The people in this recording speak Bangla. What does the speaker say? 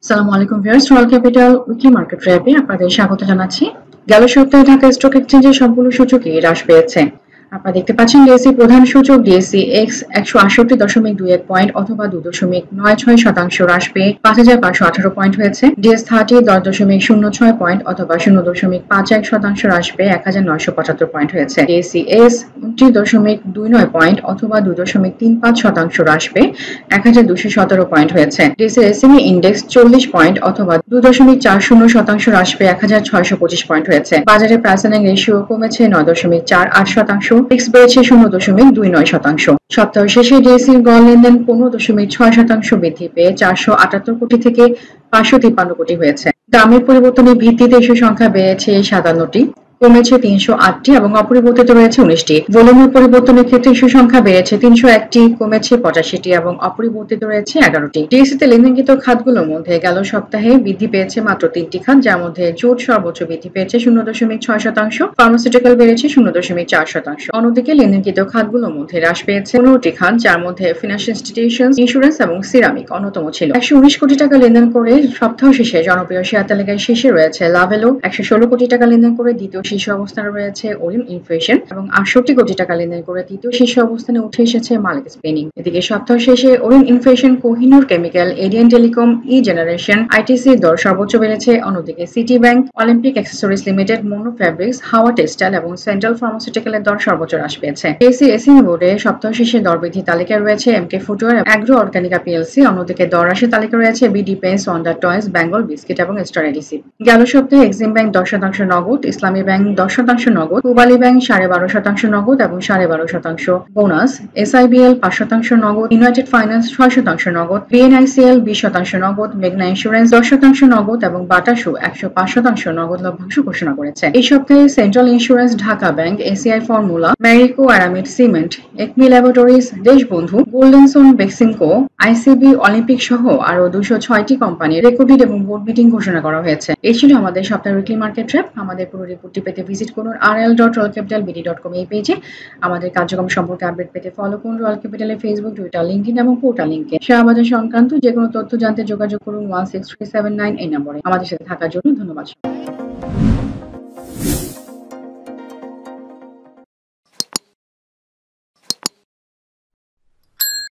আসসালামু আলাইকুম viewers, Royal Capital weekly market র্যাপে আপনাদের স্বাগত জানাচ্ছি। গেল সপ্তাহে ঢাকা স্টক এক্সচেঞ্জের সবগুলো সূচকই হ্রাস পেয়েছে। আপনারা দেখতে পাচ্ছেন ডিএসসি প্রধান সূচক ডিএসসি এক্স 168.21 পয়েন্ট অথবা 2.96% হ্রাস পেয়ে 5,518 পয়েন্ট হয়েছে। ডিএস30 10.06 পয়েন্ট অথবা 0.51% হ্রাস পেয়ে 1,975 পয়েন্ট হয়েছে। ডিএসসি এস 29.29 পয়েন্ট অথবা 2.35% হ্রাস পেয়ে 1,217 পয়েন্ট হয়েছে। ডিএসসি এসএমই ইন্ডেক্স 40 পয়েন্ট অথবা 2.40% হ্রাস পেয়ে 1,625 পয়েন্ট হয়েছে। বাজারে প্রাইস আর্নিং রেশিও কমেছে 9.48%, ফিক্স বেড়েছে 0.29%। সপ্তাহ শেষে ডিএসসির গড় লেনদেন 15.6% বৃদ্ধি পেয়ে 478 কোটি থেকে 553 কোটি হয়েছে। দামের পরিবর্তনের ভিত্তিতে ইস্যু সংখ্যা বেড়েছে 57টি, কমেছে 308টি এবং অপরিবর্তিত রয়েছে 19টি। ভলিউমের পরিবর্তনের ক্ষেত্রে ইস্যু সংখ্যা বেড়েছে 301টি, কমেছে 85টি এবং অপরিবর্তিত রয়েছে 11টি। ডিএসসিতে লেনদেনকৃত খাতগুলোর মধ্যে গেল সপ্তাহে বৃদ্ধি পেয়েছে মাত্র 3টি খাত, যার মধ্যে জুট সর্বোচ্চ বৃদ্ধি পেয়েছে 0.6%, ফার্মাসিউটিক্যাল বেড়েছে 0.4%। অন্যদিকে লেনদেনকৃত খাতগুলোর মধ্যে হ্রাস পেয়েছে 15টি খাত, যার মধ্যে ফিনান্সিয়াল ইনস্টিটিউশন, ইন্স্যুরেন্স এবং সিরামিক অন্যতম ছিল। 119 কোটি টাকা লেনদেন করে সপ্তাহ শেষে জনপ্রিয় শেয়ার তালিকায় শীর্ষে রয়েছে লাভেলো। 116 কোটি টাকা লেনদেন করে দ্বিতীয় শীর্ষ অবস্থানে রয়েছে ওরিয়ন ইনফিউশন এবং 68 কোটি টাকা লেনদেন করে তৃতীয় শীর্ষ অবস্থানে উঠে এসেছে মালিক স্পিনিং। এদিকে সপ্তাহ শেষে Orion infusion, Kohinoor chemical, এডিয়ান telecom, ই জেনারেশন, আইটিসির দর সর্বোচ্চ বেড়েছে। অন্যদিকে city bank, Olympic accessories limited, mono fabrics, হাওয়া টেক্সটাইল এবং সেন্ট্রাল ফার্মাসিউটিক্যালের দর সর্বোচ্চ হ্রাস পেয়েছে। ডিএসসি এসএমই বোর্ডে সপ্তাহ শেষে দর বৃদ্ধি তালিকায় রয়েছে MK footwear, agro organica PLC. অন্যদিকে দর হ্রাসের তালিকা রয়েছে BD paints, wonder toys, Bengal biscuit এবং স্টার এডিসি। গেল সপ্তাহে এক্সিম ব্যাংক 10% নগদ, ইসলামী ব্যাংক 10% নগদ, পূবালী ব্যাংক 12.5% নগদ এবং 12.5% বোনাস, এসআইবিএল 5% নগদ, ইউনাইটেড ফাইন্যান্স 6% নগদ, বিএনআইসিএল 20% নগদ, মেঘনা ইন্স্যুরেন্স 10% নগদ এবং বাটাসু 105% নগদ লভ্যাংশ ঘোষণা করেছে। এই সপ্তাহে central insurance, Dhaka bank, ACI formula, Marico Aramit cement, Acme laboratories, Deshbandhu, Golden Son Beximco, ICB, Olympic সহ আরো 206টি কোম্পানির রেকর্ড এবং বোর্ড মিটিং ঘোষণা করা হয়েছে। এই ছিল আমাদের সপ্তাহের উইকলি মার্কেট ট্র্যাপ। আমাদের পুরো রিপোর্টটি পেতে ভিজিট করুন rl.royalcapitalbd.com এই পেজে। আমাদের কার্যক্রম সম্পর্কে আপডেট পেতে ফলো করুন রয়্যাল ক্যাপিটালের ফেসবুক, টুইটার, লিঙ্কডইন এবং পোর্টাল লিংকে। শেয়ার বাজার সংক্রান্ত যে কোনো তথ্য জানতে যোগাযোগ করুন 16379 এই নম্বরে। আমাদের সাথে থাকার জন্য ধন্যবাদ।